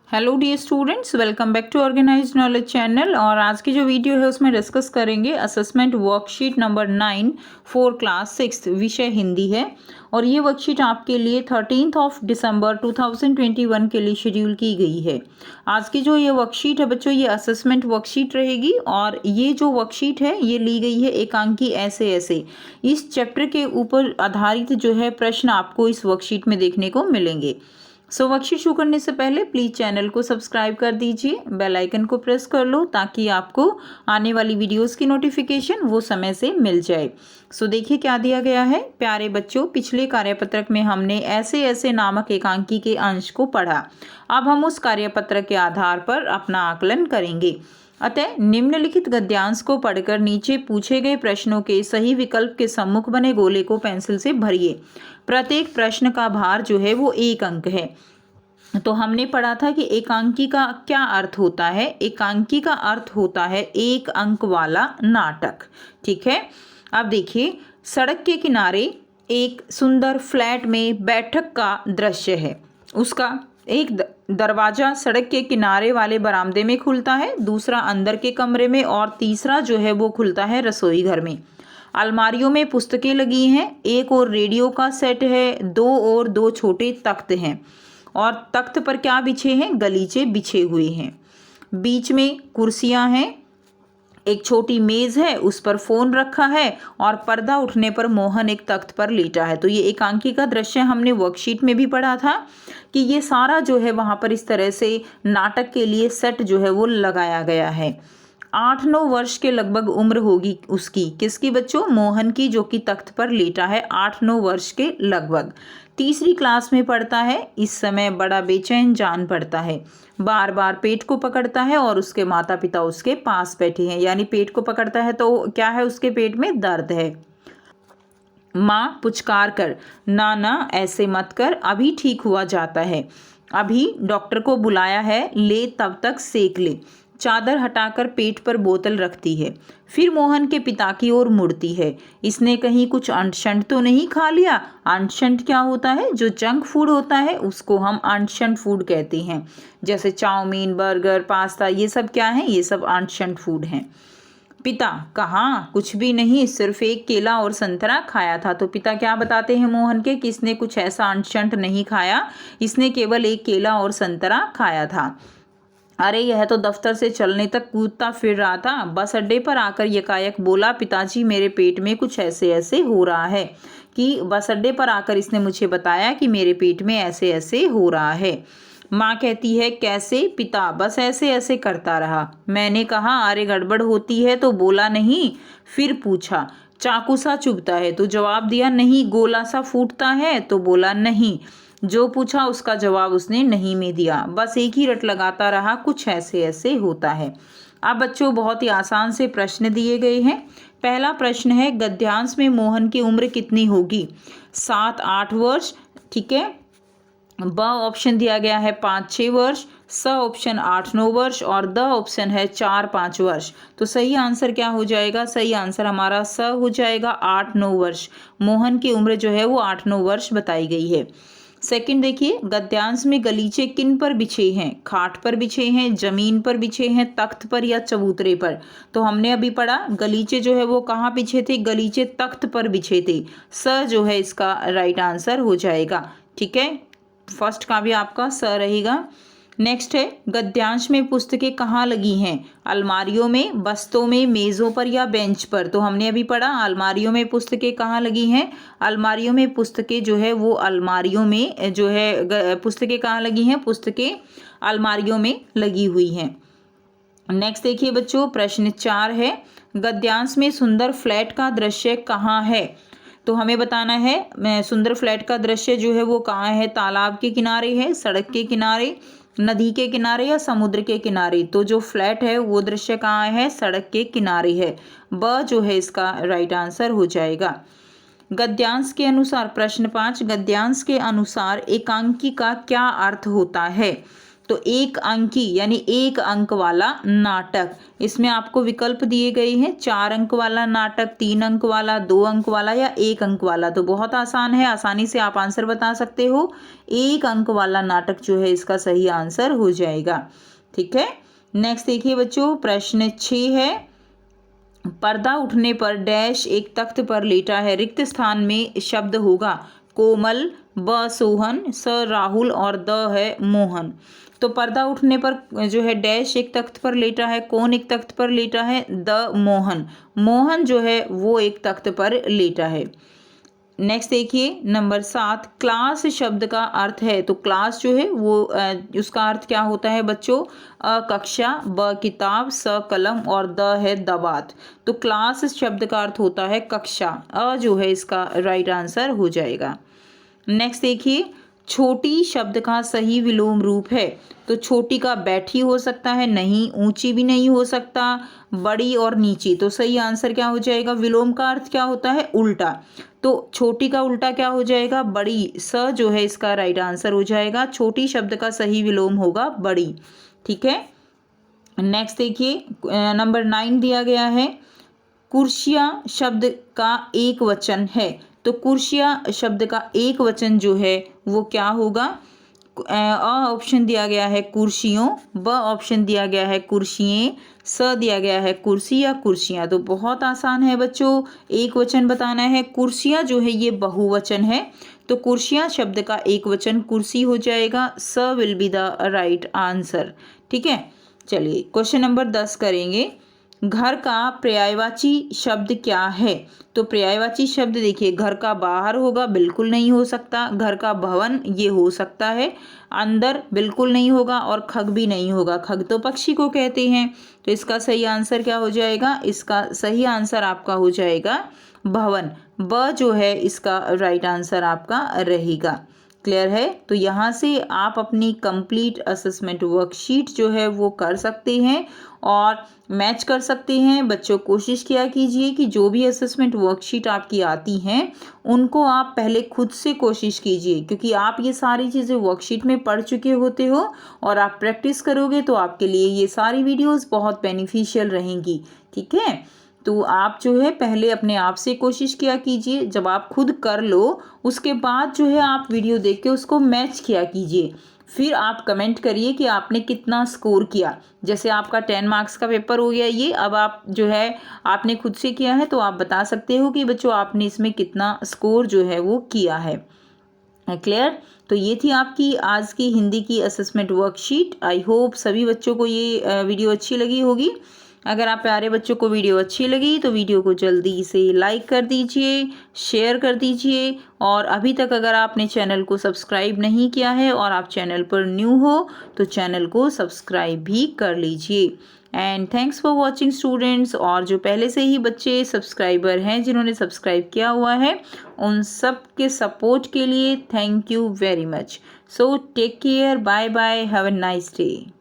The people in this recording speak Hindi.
Hello dear students, welcome back to organised knowledge channel. और आज की जो वीडियो है उसमें डिस्कस करेंगे assessment worksheet number 9 for class 6, विषय हिंदी है। और ये वर्कशीट आपके लिए 13 दिसंबर 2021 के लिए शेड्यूल की गई है। आज की जो ये वर्कशीट है बच्चों, ये असेसमेंट वर्कशीट रहेगी। और ये जो वर्कशीट है ये ली गई है एकांकी ऐसे ऐसे, इस चैप्टर के ऊपर आधारित जो है प्रश्न आपको इस वर्कशीट में देखने को मिलेंगे। वर्कशीट शुरू करने से पहले प्लीज़ चैनल को सब्सक्राइब कर दीजिए, बेल आइकन को प्रेस कर लो ताकि आपको आने वाली वीडियोस की नोटिफिकेशन वो समय से मिल जाए। देखिए क्या दिया गया है। प्यारे बच्चों, पिछले कार्यपत्रक में हमने ऐसे ऐसे नामक एकांकी के अंश को पढ़ा। अब हम उस कार्यपत्रक के आधार पर अपना आकलन करेंगे। अतः निम्नलिखित गद्यांश को पढ़कर नीचे पूछे गए प्रश्नों के सही विकल्प के सम्मुख बने गोले को पेंसिल से भरिए। प्रत्येक प्रश्न का भार जो है वो 1 अंक है। तो हमने पढ़ा था कि एकांकी का क्या अर्थ होता है। एकांकी का अर्थ होता है 1 अंक वाला नाटक। ठीक है, अब देखिए, सड़क के किनारे एक सुंदर फ्लैट में बैठक का दृश्य है। उसका एक दरवाजा सड़क के किनारे वाले बरामदे में खुलता है, दूसरा अंदर के कमरे में, और तीसरा जो है वो खुलता है रसोई घर में। अलमारियों में पुस्तकें लगी हैं, एक और रेडियो का सेट है, 2 और 2 छोटे तख्त हैं, और तख्त पर क्या बिछे हैं? गलीचे बिछे हुए हैं। बीच में कुर्सियां हैं, एक छोटी मेज है, उस पर फोन रखा है, और पर्दा उठने पर मोहन एक तख्त पर लेटा है। तो ये एकांकी का दृश्य हमने वर्कशीट में भी पढ़ा था कि ये सारा जो है वहाँ पर इस तरह से नाटक के लिए सेट जो है वो लगाया गया है। 8-9 वर्ष के लगभग उम्र होगी उसकी। किसकी बच्चों? मोहन की, जो कि तख्त पर लेटा है, 8-9 वर्ष के लगभग। तीसरी क्लास में पढ़ता है। इस समय बड़ा बेचैन जान पड़ता है, बार बार पेट को पकड़ता है, और उसके माता पिता उसके पास बैठे हैं। यानी पेट को पकड़ता है तो क्या है? उसके पेट में दर्द है। माँ पुचकार कर, ना ना ऐसे मत कर, अभी ठीक हुआ जाता है, अभी डॉक्टर को बुलाया है, ले तब तक सेक ले। चादर हटाकर पेट पर बोतल रखती है, फिर मोहन के पिता की ओर मुड़ती है। इसने कहीं कुछ अनशंट तो नहीं खा लिया? अनशंट क्या होता है? जो जंक फूड होता है उसको हम अनशंट फूड कहते हैं। जैसे चाउमीन, बर्गर, पास्ता, ये सब क्या है? ये सब अनशंट फूड हैं। पिता: कहाँ, कुछ भी नहीं, सिर्फ एक केला और संतरा खाया था। तो पिता क्या बताते हैं मोहन के कि इसने कुछ ऐसा अनशंट नहीं खाया, इसने केवल एक केला और संतरा खाया था। अरे यह तो दफ्तर से चलने तक कूदता फिर रहा था, बस अड्डे पर आकर यकायक बोला, पिताजी मेरे पेट में कुछ ऐसे ऐसे हो रहा है। कि बस अड्डे पर आकर इसने मुझे बताया कि मेरे पेट में ऐसे ऐसे हो रहा है। माँ कहती है, कैसे? पिता: बस ऐसे ऐसे करता रहा। मैंने कहा, अरे गड़बड़ होती है, तो बोला नहीं। फिर पूछा, चाकू सा चुभता है? तो जवाब दिया नहीं। गोला सा फूटता है? तो बोला नहीं। जो पूछा उसका जवाब उसने नहीं में दिया। बस एक ही रट लगाता रहा, कुछ ऐसे ऐसे होता है। अब बच्चों बहुत ही आसान से प्रश्न दिए गए हैं। पहला प्रश्न है, गद्यांश में मोहन की उम्र कितनी होगी? 7-8 वर्ष। ठीक है। ब ऑप्शन दिया गया है 5-6 वर्ष, स ऑप्शन 8-9 वर्ष, और द ऑप्शन है 4-5 वर्ष। तो सही आंसर क्या हो जाएगा? सही आंसर हमारा स हो जाएगा, 8-9 वर्ष। मोहन की उम्र जो है वो 8-9 वर्ष बताई गई है। सेकंड देखिए, गद्यांश में गलीचे किन पर बिछे हैं? खाट पर बिछे हैं, जमीन पर बिछे हैं, तख्त पर, या चबूतरे पर? तो हमने अभी पढ़ा गलीचे जो है वो कहाँ बिछे थे? गलीचे तख्त पर बिछे थे। स जो है इसका राइट आंसर हो जाएगा। ठीक है, फर्स्ट का भी आपका स रहेगा। नेक्स्ट है, गद्यांश में पुस्तकें कहाँ लगी हैं? अलमारियों में, बस्तों में, मेज़ों पर, या बेंच पर? तो हमने अभी पढ़ा अलमारियों में पुस्तकें कहाँ लगी हैं। अलमारियों में पुस्तकें जो है वो अलमारियों में जो है पुस्तकें कहाँ लगी हैं? पुस्तकें अलमारियों में लगी हुई हैं। नेक्स्ट देखिए बच्चों, प्रश्न 4 है, गद्यांश में सुंदर फ्लैट का दृश्य कहाँ है? तो हमें बताना है सुंदर फ्लैट का दृश्य जो है वो कहाँ है? तालाब के किनारे है, सड़क के किनारे, नदी के किनारे, या समुद्र के किनारे? तो जो फ्लैट है वो दृश्य कहाँ है? सड़क के किनारे है। ब जो है इसका राइट आंसर हो जाएगा। गद्यांश के अनुसार, प्रश्न 5, गद्यांश के अनुसार एकांकी का क्या अर्थ होता है? तो 1 अंकी यानी 1 अंक वाला नाटक, इसमें आपको विकल्प दिए गए हैं 4 अंक वाला नाटक, 3 अंक वाला, 2 अंक वाला या 1 अंक वाला। तो बहुत आसान है, आसानी से आप आंसर बता सकते हो। 1 अंक वाला नाटक जो है इसका सही आंसर हो जाएगा। ठीक है, नेक्स्ट देखिए बच्चों, प्रश्न 6 है, पर्दा उठने पर डैश एक तख्त पर लेटा है, रिक्त स्थान में शब्द होगा कोमल, ब सोहन, स राहुल और द है मोहन। तो पर्दा उठने पर जो है डैश एक तख्त पर लेटा है, कौन एक तख्त पर लेटा है, द मोहन, मोहन जो है वो एक तख्त पर लेटा है। नेक्स्ट देखिए नंबर 7, क्लास शब्द का अर्थ है, तो क्लास जो है वो उसका अर्थ क्या होता है बच्चों, अ कक्षा, ब किताब, स कलम और द है दवात। तो क्लास शब्द का अर्थ होता है कक्षा, अ जो है इसका राइट आंसर हो जाएगा। नेक्स्ट देखिए, छोटी शब्द का सही विलोम रूप है, तो छोटी का बैठी हो सकता है, नहीं, ऊंची भी नहीं हो सकता, बड़ी और नीची। तो सही आंसर क्या हो जाएगा, विलोम का अर्थ क्या होता है, उल्टा। तो छोटी का उल्टा क्या हो जाएगा, बड़ी, स जो है इसका राइट आंसर हो जाएगा। छोटी शब्द का सही विलोम होगा बड़ी। ठीक है, नेक्स्ट देखिए नंबर 9 दिया गया है, कुर्सियाँ शब्द का एक वचन है, तो कुर्सियाँ शब्द का एक वचन जो है वो क्या होगा, अ ऑप्शन दिया गया है कुर्सियों, ब ऑप्शन दिया गया है कुर्सियाँ, स दिया गया है कुर्सी या कुर्सियाँ। तो बहुत आसान है बच्चों, एक वचन बताना है। कुर्सियाँ जो है ये बहुवचन है, तो कुर्सियाँ शब्द का एक वचन कुर्सी हो जाएगा, स will be the right answer. ठीक है, चलिए क्वेश्चन नंबर 10 करेंगे, घर का पर्यायवाची शब्द क्या है, तो पर्यायवाची शब्द देखिए, घर का बाहर होगा, बिल्कुल नहीं हो सकता, घर का भवन ये हो सकता है, अंदर बिल्कुल नहीं होगा और खग भी नहीं होगा, खग तो पक्षी को कहते हैं। तो इसका सही आंसर क्या हो जाएगा, इसका सही आंसर आपका हो जाएगा भवन, ब जो है इसका राइट आंसर आपका रहेगा। क्लियर है, तो यहाँ से आप अपनी कंप्लीट असेसमेंट वर्कशीट जो है वो कर सकते हैं और मैच कर सकते हैं। बच्चों कोशिश किया कीजिए कि जो भी असेसमेंट वर्कशीट आपकी आती हैं उनको आप पहले खुद से कोशिश कीजिए, क्योंकि आप ये सारी चीज़ें वर्कशीट में पढ़ चुके होते हो और आप प्रैक्टिस करोगे तो आपके लिए ये सारी वीडियोस बहुत बेनिफिशियल रहेंगी। ठीक है, तो आप जो है पहले अपने आप से कोशिश किया कीजिए, जब आप खुद कर लो उसके बाद जो है आप वीडियो देख के उसको मैच किया कीजिए, फिर आप कमेंट करिए कि आपने कितना स्कोर किया। जैसे आपका 10 मार्क्स का पेपर हो गया ये, अब आप जो है आपने खुद से किया है तो आप बता सकते हो कि बच्चों आपने इसमें कितना स्कोर जो है वो किया है। क्लियर, तो ये थी आपकी आज की हिंदी की असेसमेंट वर्कशीट। आई होप सभी बच्चों को ये वीडियो अच्छी लगी होगी। अगर आप प्यारे बच्चों को वीडियो अच्छी लगी तो वीडियो को जल्दी से लाइक कर दीजिए, शेयर कर दीजिए, और अभी तक अगर आपने चैनल को सब्सक्राइब नहीं किया है और आप चैनल पर न्यू हो तो चैनल को सब्सक्राइब भी कर लीजिए। And thanks for watching students, और जो पहले से ही बच्चे सब्सक्राइबर हैं जिन्होंने सब्सक्राइब किया हुआ है उन सब के सपोर्ट के लिए thank you very much. So take care, bye bye, have a nice day.